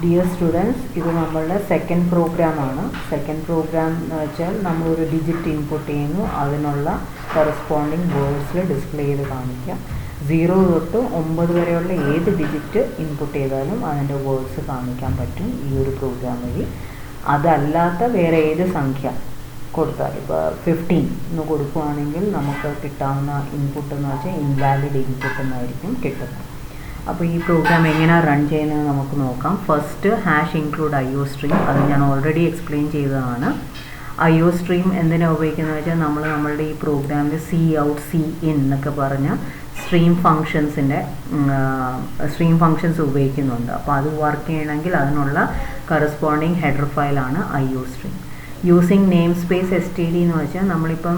Dear students, ഇത് നമ്മളുടെ second പ്രോഗ്രാമാണ്. സെക്കൻഡ് പ്രോഗ്രാം എന്ന് വെച്ചാൽ നമ്മളൊരു ഡിജിറ്റ് ഇൻപുട്ട് ചെയ്യുന്നു, അതിനുള്ള കറസ്പോണ്ടിങ് വേർഡ്സിൽ ഡിസ്പ്ലേ ചെയ്ത് കാണിക്കാം. 0 തൊട്ട് 9 വരെയുള്ള ഏത് ഡിജിറ്റ് ഇൻപുട്ട് ചെയ്താലും അതിൻ്റെ വേർഡ്സ് കാണിക്കാൻ പറ്റും ഈ ഒരു പ്രോഗ്രാം വഴി. അതല്ലാത്ത വേറെ ഏത് സംഖ്യ കൊടുത്താൽ, ഇപ്പോൾ 15 എന്ന് കൊടുക്കുകയാണെങ്കിൽ നമുക്ക് കിട്ടാവുന്ന ഇൻപുട്ട് എന്ന് വെച്ചാൽ ഇൻവാലിഡ് ഇൻപുട്ട് എന്നായിരിക്കും കിട്ടുന്നത്. അപ്പോൾ ഈ പ്രോഗ്രാം എങ്ങനെയാണ് റൺ ചെയ്യുന്നത് നമുക്ക് നോക്കാം. ഫസ്റ്റ് #include IOStream, അത് ഞാൻ ഓൾറെഡി എക്സ്പ്ലെയിൻ ചെയ്തതാണ്. IOStream എന്തിനാണ് ഉപയോഗിക്കുന്നത് വെച്ചാൽ നമ്മളുടെ ഈ പ്രോഗ്രാമിൽ C out C in എന്നൊക്കെ പറഞ്ഞ സ്ട്രീം ഫങ്ഷൻസ് ഉപയോഗിക്കുന്നുണ്ട്. അപ്പോൾ അത് വർക്ക് ചെയ്യണമെങ്കിൽ അതിനുള്ള കറസ്പോണ്ടിങ് ഹെഡർ ഫയലാണ് IOStream. Using name space STD എന്ന് വെച്ചാൽ നമ്മളിപ്പം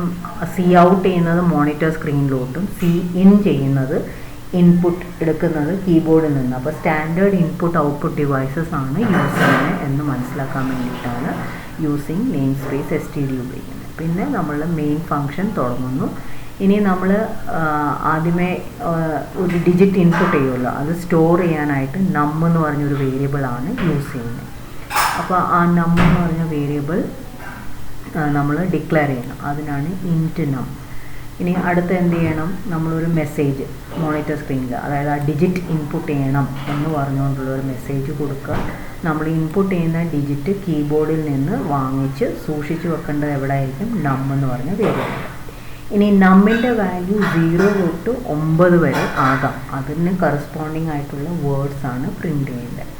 C out ചെയ്യുന്നത് മോണിറ്റർ സ്ക്രീനിലോട്ടും C in ചെയ്യുന്നത് ഇൻപുട്ട് എടുക്കുന്നത് കീബോർഡിൽ നിന്ന്. അപ്പോൾ സ്റ്റാൻഡേർഡ് ഇൻപുട്ട് ഔട്ട്പുട്ട് ഡിവൈസസ് ആണ് യൂസ് ചെയ്യുന്നത് എന്ന് മനസ്സിലാക്കാൻ വേണ്ടിയിട്ടാണ് യൂസിങ് നെയിം സ്പേസ് STD ഉപയോഗിക്കുന്നത്. പിന്നെ നമ്മൾ മെയിൻ ഫങ്ഷൻ തുടങ്ങുന്നു. ഇനി നമ്മൾ ആദ്യമേ ഒരു ഡിജിറ്റ് ഇൻപുട്ട് ചെയ്യുമല്ലോ, അത് സ്റ്റോർ ചെയ്യാനായിട്ട് നം എന്ന് പറഞ്ഞൊരു വേരിയബിളാണ് യൂസ് ചെയ്യുന്നത്. അപ്പോൾ ആ നം എന്ന് പറഞ്ഞ വേരിയബിൾ നമ്മൾ ഡിക്ലെയർ ചെയ്യണം, അതിനാണ് ഇൻറ്റ് നം. ഇനി അടുത്ത് എന്ത് ചെയ്യണം, നമ്മളൊരു മെസ്സേജ് മോണിറ്റർ സ്ക്രീനിൽ, അതായത് ആ ഡിജിറ്റ് ഇൻപുട്ട് ചെയ്യണം എന്ന് പറഞ്ഞുകൊണ്ടുള്ളൊരു മെസ്സേജ് കൊടുക്കുക. നമ്മൾ ഇൻപുട്ട് ചെയ്യുന്ന ഡിജിറ്റ് കീബോർഡിൽ നിന്ന് വാങ്ങിച്ച് സൂക്ഷിച്ച് വെക്കേണ്ടത് എവിടെ ആയിരിക്കും, നം എന്ന് പറഞ്ഞ വേരിയബിൾ. ഇനി നമ്മിൻ്റെ വാല്യൂ 0 തൊട്ട് 9 വരെ ആകാം, അതിന് കറസ്പോണ്ടിങ് ആയിട്ടുള്ള വേർഡ്സാണ് പ്രിൻ്റ് ചെയ്യേണ്ടത്.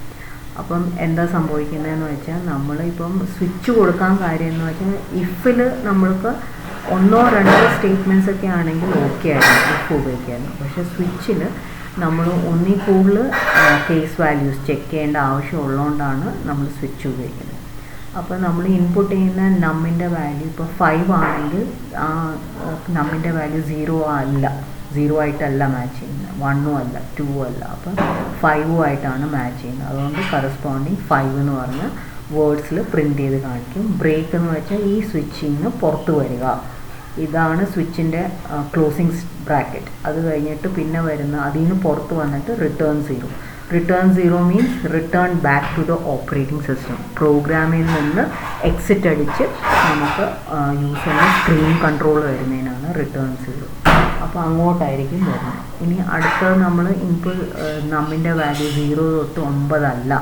അപ്പം എന്താ സംഭവിക്കുന്നതെന്ന് വെച്ചാൽ നമ്മളിപ്പം സ്വിച്ച് കൊടുക്കാൻ കാര്യം എന്ന് വെച്ചാൽ ഇഫിൽ നമ്മൾക്ക് 1-2 സ്റ്റേറ്റ്മെൻറ്റ്സ് ഒക്കെ ആണെങ്കിൽ ഓക്കെ ആയിരുന്നു ഇഫ് ഉപയോഗിക്കായിരുന്നു. പക്ഷേ സ്വിച്ചിൽ നമ്മൾ ഒന്നിൽ കൂടുതൽ കേസ് വാല്യൂസ് ചെക്ക് ചെയ്യേണ്ട ആവശ്യമുള്ളതുകൊണ്ടാണ് നമ്മൾ സ്വിച്ച് ഉപയോഗിക്കുന്നത്. അപ്പോൾ നമ്മൾ ഇൻപുട്ട് ചെയ്യുന്ന നമ്മിൻ്റെ വാല്യൂ ഇപ്പോൾ 5 ആണെങ്കിൽ ആ നമ്മിൻ്റെ വാല്യൂ 0 ആയിട്ടല്ല മാച്ച് ചെയ്യുന്നത്, 1 അല്ല 2 അല്ല, അപ്പോൾ 5 ആയിട്ടാണ് മാച്ച് ചെയ്യുന്നത്. അതുകൊണ്ട് കറസ്പോണ്ടിങ് 5 എന്ന് പറഞ്ഞ വേർഡ്സിൽ പ്രിൻ്റ് ചെയ്ത് കാണിക്കും. ബ്രേക്ക് എന്ന് വെച്ചാൽ ഈ സ്വിച്ചിൽ നിന്ന് പുറത്ത് വരിക, ഇതാണ് സ്വിച്ചിൻ്റെ ക്ലോസിങ് ബ്രാക്കറ്റ്. അത് കഴിഞ്ഞിട്ട് പിന്നെ വരുന്ന അതിൽ നിന്ന് പുറത്ത് വന്നിട്ട് return 0 means return back to the operating system. പ്രോഗ്രാമിൽ നിന്ന് എക്സിറ്റ് അടിച്ച് നമുക്ക് യൂസ് ചെയ്യുന്ന സ്ക്രീൻ കൺട്രോൾ വരുന്നതിനാണ് റിട്ടേൺ 0. അപ്പോൾ അങ്ങോട്ടായിരിക്കും വരുന്നത്. ഇനി അടുത്തത് നമ്മൾ ഇൻപുട്ട് നമ്മിൻ്റെ വാല്യൂ 0 തൊട്ട് 9 അല്ല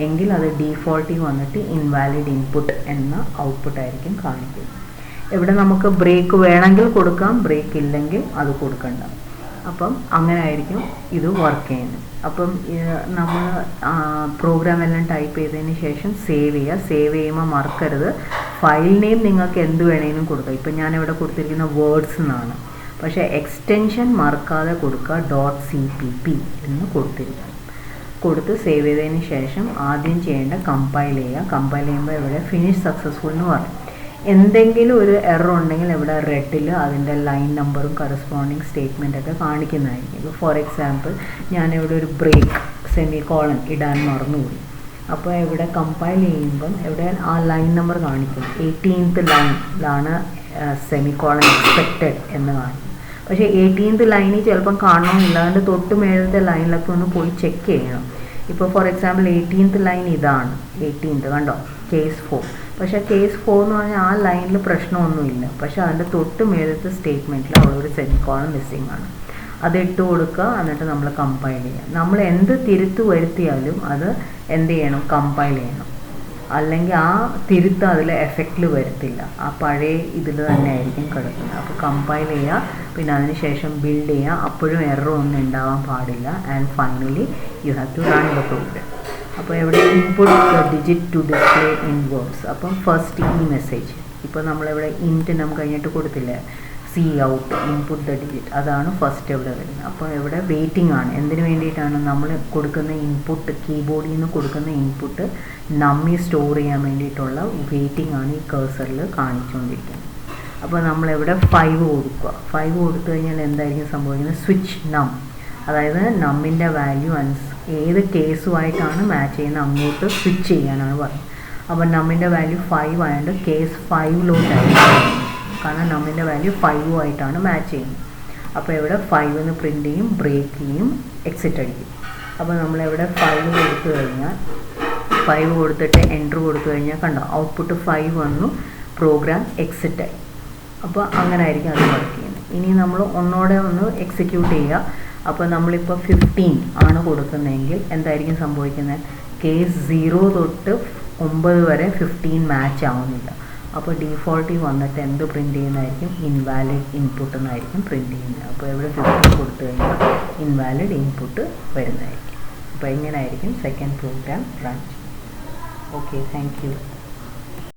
എങ്കിൽ അത് ഡീഫോൾട്ടിൽ വന്നിട്ട് ഇൻവാലിഡ് ഇൻപുട്ട് എന്ന ഔട്ട്പുട്ടായിരിക്കും കാണിക്കുന്നത്. ഇവിടെ നമുക്ക് ബ്രേക്ക് വേണമെങ്കിൽ കൊടുക്കാം, ബ്രേക്ക് ഇല്ലെങ്കിൽ അത് കൊടുക്കണ്ട. അപ്പം അങ്ങനെ ആയിരിക്കും ഇത് വർക്ക് ചെയ്യുന്നത്. അപ്പം നമ്മൾ പ്രോഗ്രാം എല്ലാം ടൈപ്പ് ചെയ്തതിന് ശേഷം സേവ് ചെയ്യുമ്പോൾ മറക്കരുത് ഫയൽ നെയിം നിങ്ങൾക്ക് എന്ത് വേണമെങ്കിലും കൊടുക്കാം. ഇപ്പം ഞാനിവിടെ കൊടുത്തിരിക്കുന്ന വേർഡ്സ് എന്നാണ്, പക്ഷേ എക്സ്റ്റൻഷൻ മറക്കാതെ കൊടുക്കുക, .cpp എന്ന് കൊടുത്ത് സേവ് ചെയ്തതിന് ശേഷം ആദ്യം ചെയ്യേണ്ട കമ്പൈൽ ചെയ്യുമ്പോൾ ഇവിടെ ഫിനിഷ് സക്സസ്ഫുൾ എന്ന് പറയും. എന്തെങ്കിലും ഒരു എറർ ഉണ്ടെങ്കിൽ ഇവിടെ റെഡിൽ അതിൻ്റെ ലൈൻ നമ്പറും കറസ്പോണ്ടിങ് സ്റ്റേറ്റ്മെൻറ്റൊക്കെ കാണിക്കുന്നതായിരിക്കും. ഇപ്പോൾ ഫോർ എക്സാമ്പിൾ ഞാനിവിടെ ഒരു ബ്രേക്ക് സെമികോളൻ ഇടാൻ മറന്നുപോയി. അപ്പോൾ ഇവിടെ കമ്പൈൽ ചെയ്യുമ്പം ഇവിടെ ആ ലൈൻ നമ്പർ കാണിക്കും, 18th ലൈനിലാണ് സെമികോളൻ എക്സ്പെക്റ്റഡ് എന്ന് കാണിക്കും. പക്ഷേ 18th ലൈനിൽ ചിലപ്പം കാണണമെന്നില്ല, അതിൻ്റെ തൊട്ട് മേളത്തെ ലൈനിലൊക്കെ ഒന്ന് പോയി ചെക്ക് ചെയ്യണം. ഇപ്പോൾ ഫോർ എക്സാമ്പിൾ 18th ലൈൻ ഇതാണ്, 18th കണ്ടോ, കേസ് 4. പക്ഷേ കേസ് 4 എന്ന് പറഞ്ഞാൽ ആ ലൈനിൽ പ്രശ്നമൊന്നുമില്ല, പക്ഷേ അതിൻ്റെ തൊട്ട് മേളത്തെ സ്റ്റേറ്റ്മെൻറ്റിൽ അവിടെ ഒരു സെമിക്കോളൻ മിസ്സിംഗ് ആണ്. അത് ഇട്ട് കൊടുക്കുക, എന്നിട്ട് നമ്മൾ കമ്പൈൽ ചെയ്യുക. നമ്മൾ എന്ത് തിരുത്ത് വരുത്തിയാലും അത് എന്ത് ചെയ്യണം, കമ്പൈൽ ചെയ്യണം. അല്ലെങ്കിൽ ആ തിരുത്ത് അതിൽ എഫക്റ്റിൽ വരത്തില്ല, ആ പഴയ ഇതിൽ തന്നെ ആയിരിക്കും കിടക്കുന്നത്. അപ്പോൾ കമ്പൈൽ ചെയ്യുക, പിന്നെ അതിന് ശേഷം ബിൽഡ് ചെയ്യുക, അപ്പോഴും എറർ ഒന്നും ഉണ്ടാവാൻ പാടില്ല. And finally you have to run the program. അപ്പോൾ ഇവിടെ input digit to display in words. അപ്പം ഫസ്റ്റ് ഈ മെസ്സേജ് ഇപ്പോൾ നമ്മളിവിടെ ഇൻറ്റ് നം കഴിഞ്ഞിട്ട് കൊടുത്തില്ലേ, C out input the digit, അതാണ് ഫസ്റ്റ് ഇവിടെ വരുന്നത്. അപ്പോൾ ഇവിടെ വെയിറ്റിംഗ് ആണ്. എന്തിനു വേണ്ടിയിട്ടാണ് നമ്മൾ കൊടുക്കുന്ന ഇൻപുട്ട്, കീബോർഡിൽ നിന്ന് കൊടുക്കുന്ന ഇൻപുട്ട് നമ്മി സ്റ്റോർ ചെയ്യാൻ വേണ്ടിയിട്ടുള്ള വെയിറ്റിംഗ് ആണ് ഈ കേഴ്സറിൽ കാണിച്ചുകൊണ്ടിരിക്കുന്നത്. അപ്പോൾ നമ്മളിവിടെ 5 കൊടുക്കുക. 5 കൊടുത്തു കഴിഞ്ഞാൽ എന്തായിരിക്കും സംഭവിക്കുന്നത്, സ്വിച്ച് നം, അതായത് നമ്മിൻ്റെ വാല്യൂ ഏത് കേസുമായിട്ടാണ് മാച്ച് ചെയ്യുന്നത് അങ്ങോട്ട് സ്വിച്ച് ചെയ്യാനാണ് പറയുന്നത്. അപ്പോൾ നമ്മിൻ്റെ വാല്യൂ 5 ആയതുകൊണ്ട് കേസ് 5ലോട്ടായിരിക്കും, കാരണം നമ്മിൻ്റെ വാല്യൂ 5 ആയിട്ടാണ് മാച്ച് ചെയ്യുന്നത്. അപ്പോൾ ഇവിടെ 5 എന്ന് പ്രിൻ്റ് ചെയ്യും, ബ്രേക്ക് ചെയ്യും, എക്സിറ്റ് അടിക്കും. അപ്പോൾ നമ്മളിവിടെ 5 കൊടുത്തു കഴിഞ്ഞാൽ 5 കൊടുത്തിട്ട് എൻ്റർ കൊടുത്തു കഴിഞ്ഞാൽ കണ്ടോ ഔട്ട്പുട്ട് 5 വന്നു, പ്രോഗ്രാം എക്സിറ്റ് ആയി. അപ്പോൾ അങ്ങനെ ആയിരിക്കും അത് വർക്ക് ചെയ്യുന്നത്. ഇനി നമ്മൾ ഒന്നോടെ ഒന്ന് എക്സിക്യൂട്ട് ചെയ്യുക. അപ്പോൾ നമ്മളിപ്പോൾ 15 ആണ് കൊടുക്കുന്നതെങ്കിൽ എന്തായിരിക്കും സംഭവിക്കുന്നത്? കേസ് 0 തൊട്ട് 9 വരെ 15 മാച്ച് ആവുന്നില്ല. അപ്പോൾ ഡീഫോൾട്ടിൽ വന്നിട്ട് എന്ത് പ്രിൻറ്റ് ചെയ്യുന്നതായിരിക്കും? ഇൻവാലിഡ് ഇൻപുട്ട് എന്നായിരിക്കും പ്രിൻറ്റ് ചെയ്യുന്നത്. അപ്പോൾ ഇവിടെ 15 കൊടുത്തു കഴിഞ്ഞാൽ ഇൻവാലിഡ് ഇൻപുട്ട് വരുന്നതായിരിക്കും. അപ്പോൾ ഇങ്ങനെ ആയിരിക്കും second program run. Okay, thank you.